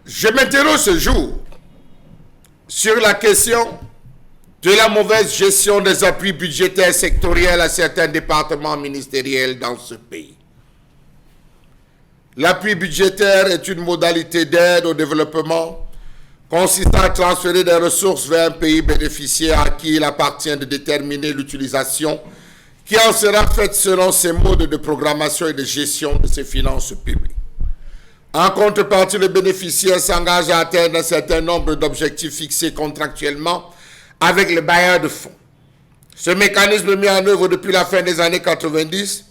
Je m'interroge ce jour sur la question de la mauvaise gestion des appuis budgétaires sectoriels à certains départements ministériels dans ce pays. L'appui budgétaire est une modalité d'aide au développement consistant à transférer des ressources vers un pays bénéficiaire à qui il appartient de déterminer l'utilisation qui en sera faite selon ses modes de programmation et de gestion de ses finances publiques. En contrepartie, le bénéficiaire s'engage à atteindre un certain nombre d'objectifs fixés contractuellement avec le bailleur de fonds. Ce mécanisme mis en œuvre depuis la fin des années 90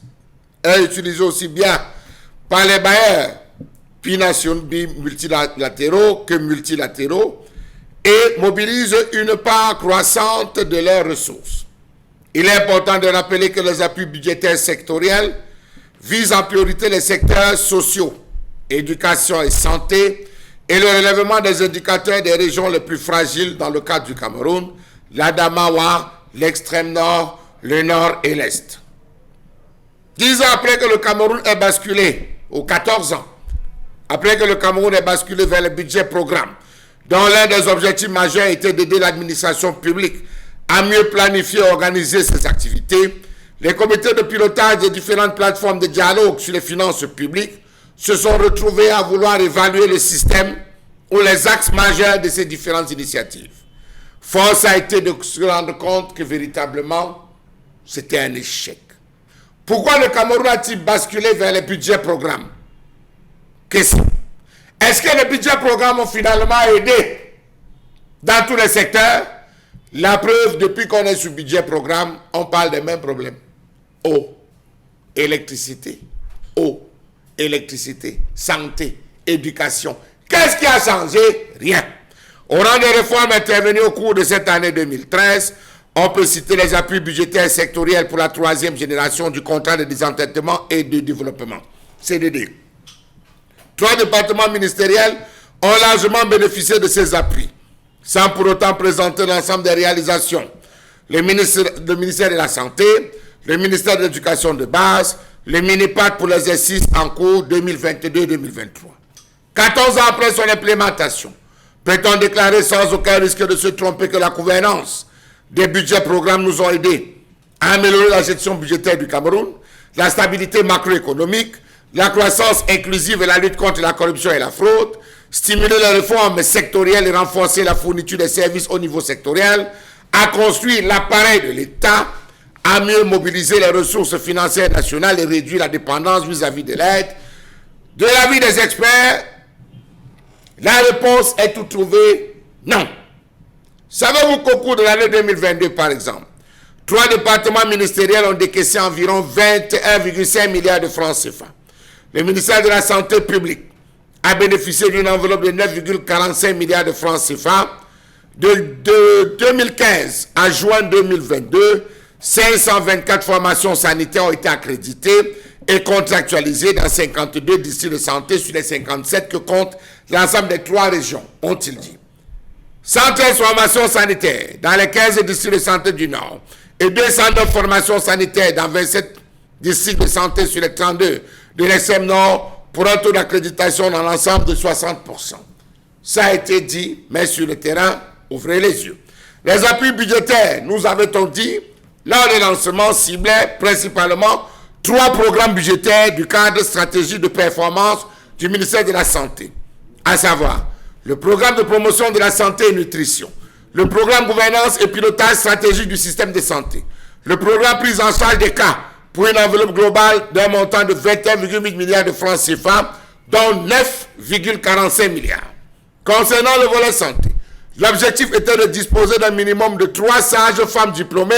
est utilisé aussi bien par les bailleurs multilatéraux que multilatéraux et mobilise une part croissante de leurs ressources. Il est important de rappeler que les appuis budgétaires sectoriels visent en priorité les secteurs sociaux, éducation et santé, et le relèvement des indicateurs des régions les plus fragiles dans le cadre du Cameroun, l'Adamawa, l'extrême nord, le nord et l'est. 10 ans après que le Cameroun ait basculé, ou 14 ans, après que le Cameroun ait basculé vers le budget programme, dont l'un des objectifs majeurs était d'aider l'administration publique à mieux planifier et organiser ses activités, les comités de pilotage des différentes plateformes de dialogue sur les finances publiques se sont retrouvés à vouloir évaluer le système ou les axes majeurs de ces différentes initiatives. Force a été de se rendre compte que véritablement, c'était un échec. Pourquoi le Cameroun a-t-il basculé vers les budgets programmes? Question. Est-ce que les budgets programmes ont finalement aidé dans tous les secteurs? La preuve, depuis qu'on est sur budget programme, on parle des mêmes problèmes. Eau, électricité, santé, éducation. Qu'est-ce qui a changé? Rien. Au rang des réformes intervenues au cours de cette année 2013, on peut citer les appuis budgétaires sectoriels pour la 3e génération du contrat de désendettement et de développement, CDD. 3 départements ministériels ont largement bénéficié de ces appuis, sans pour autant présenter l'ensemble des réalisations. Le ministère de la Santé, le ministère de l'Éducation de base, le MINIPAD pour l'exercice en cours 2022-2023. 14 ans après son implémentation, peut-on déclarer sans aucun risque de se tromper que la gouvernance des budgets programmes nous ont aidés à améliorer la gestion budgétaire du Cameroun, la stabilité macroéconomique, la croissance inclusive et la lutte contre la corruption et la fraude, stimuler les réformes sectorielles et renforcer la fourniture des services au niveau sectoriel, à construire l'appareil de l'État, à mieux mobiliser les ressources financières nationales et réduire la dépendance vis-à-vis de l'aide. De l'avis des experts, la réponse est tout trouvée non. Savez-vous qu'au cours de l'année 2022, par exemple, 3 départements ministériels ont décaissé environ 21,5 milliards de francs CFA. Le ministère de la Santé publique a bénéficié d'une enveloppe de 9,45 milliards de francs CFA. De 2015 à juin 2022, 524 formations sanitaires ont été accréditées et contractualisées dans 52 districts de santé sur les 57 que compte l'ensemble des 3 régions, ont-ils dit. 113 formations sanitaires dans les 15 districts de santé du Nord et 209 formations sanitaires dans 27 districts de santé sur les 32 de l'extrême Nord pour un taux d'accréditation dans l'ensemble de 60%. Ça a été dit, mais sur le terrain, ouvrez les yeux. Les appuis budgétaires, nous avait-on dit, lors des lancements ciblaient principalement 3 programmes budgétaires du cadre stratégique de performance du ministère de la Santé, à savoir le programme de promotion de la santé et nutrition, le programme gouvernance et pilotage stratégique du système de santé, le programme prise en charge des cas pour une enveloppe globale d'un montant de 21,8 milliards de francs CFA, dont 9,45 milliards. Concernant le volet santé, l'objectif était de disposer d'un minimum de 3 sages-femmes diplômées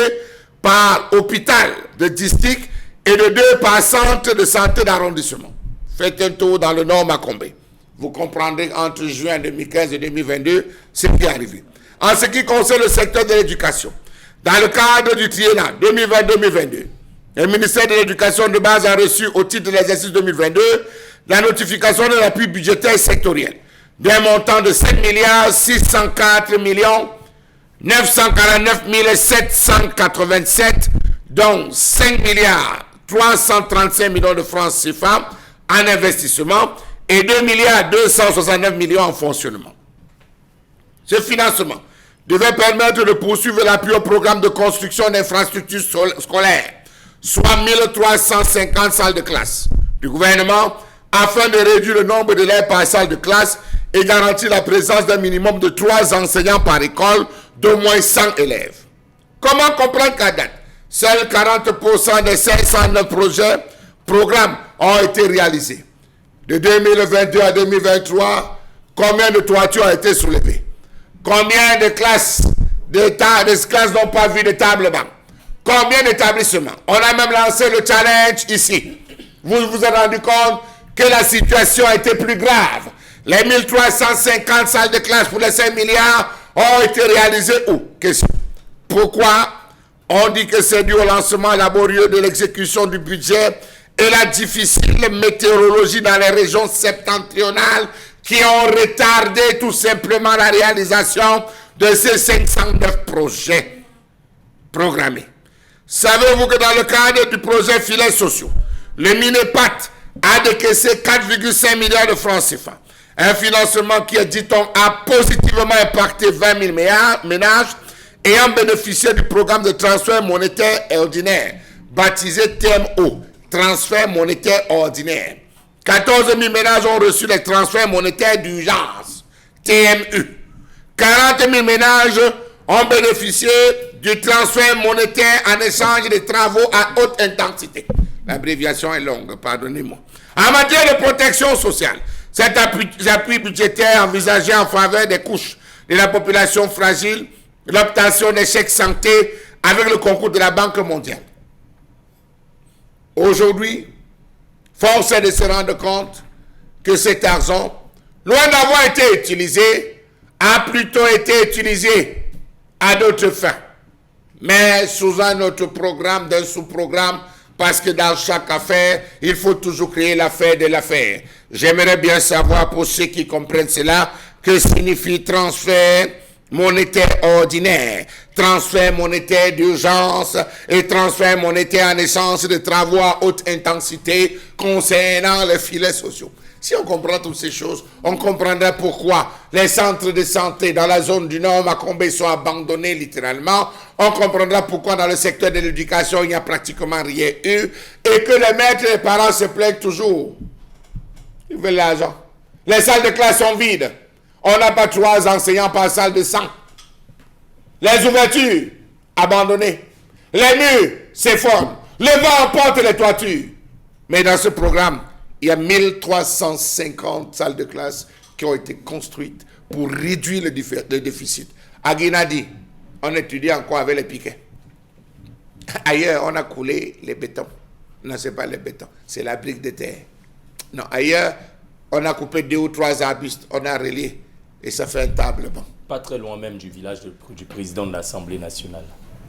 par hôpital de district et de 2 par centre de santé d'arrondissement. Faites un tour dans le Nord Macombé. Vous comprendrez entre juin 2015 et 2022 ce qui est arrivé. En ce qui concerne le secteur de l'éducation, dans le cadre du triennat 2020-2022, le ministère de l'Éducation de base a reçu au titre de l'exercice 2022 la notification de l'appui budgétaire sectoriel d'un montant de 7 604 949 787, dont 5 335 millions de francs CFA en investissement et 2 milliards 269 millions en fonctionnement. Ce financement devait permettre de poursuivre l'appui au programme de construction d'infrastructures scolaires, soit 1350 salles de classe du gouvernement, afin de réduire le nombre d'élèves par salle de classe et garantir la présence d'un minimum de 3 enseignants par école d'au moins 100 élèves. Comment comprendre qu'à date, seuls 40% des 509 programmes ont été réalisés? De 2022 à 2023, combien de toitures ont été soulevées? Combien de classes n'ont pas vu de table banc? Combien d'établissements? On a même lancé le challenge ici. Vous vous êtes rendu compte que la situation a été plus grave. Les 1350 salles de classe pour les 5 milliards ont été réalisées où? Question. Pourquoi? On dit que c'est dû au lancement laborieux de l'exécution du budget et la difficile météorologie dans les régions septentrionales qui ont retardé tout simplement la réalisation de ces 509 projets programmés. Savez-vous que dans le cadre du projet filets sociaux, le MINEPAT a décaissé 4,5 milliards de francs CFA. Un financement qui, dit-on, a positivement impacté 20 000 ménages ayant bénéficié du programme de transfert monétaire ordinaire, baptisé TMO, transfert monétaire ordinaire. 14 000 ménages ont reçu les transferts monétaires d'urgence, TMU. 40 000 ménages ont bénéficié du transfert monétaire en échange de travaux à haute intensité. L'abréviation est longue, pardonnez-moi. En matière de protection sociale, cet appui budgétaire envisagé en faveur des couches de la population fragile, l'obtention des chèques santé avec le concours de la Banque mondiale. Aujourd'hui, force est de se rendre compte que cet argent, loin d'avoir été utilisé, a plutôt été utilisé à d'autres fins, mais sous un autre programme, d'un sous-programme, parce que dans chaque affaire, il faut toujours créer l'affaire de l'affaire. J'aimerais bien savoir, pour ceux qui comprennent cela, que signifie transfert monétaire ordinaire, transfert monétaire d'urgence et transfert monétaire en échange de travaux à haute intensité concernant les filets sociaux. Si on comprend toutes ces choses, on comprendra pourquoi les centres de santé dans la zone du Nord Macombé sont abandonnés littéralement. On comprendra pourquoi dans le secteur de l'éducation, il n'y a pratiquement rien eu et que les maîtres et les parents se plaignent toujours. Ils veulent l'argent. Les salles de classe sont vides. On n'a pas 3 enseignants par salle de 100. Les ouvertures, abandonnées. Les murs s'effondrent. Le vent emporte les toitures. Mais dans ce programme, il y a 1350 salles de classe qui ont été construites pour réduire le déficit. À Guinadi, on étudie encore avec les piquets. Ailleurs, on a coulé les bétons. Non, ce n'est pas les bétons, c'est la brique de terre. Non, ailleurs, on a coupé 2 ou 3 arbustes, on a relié et ça fait un tablement. Pas très loin même du village du président de l'Assemblée nationale.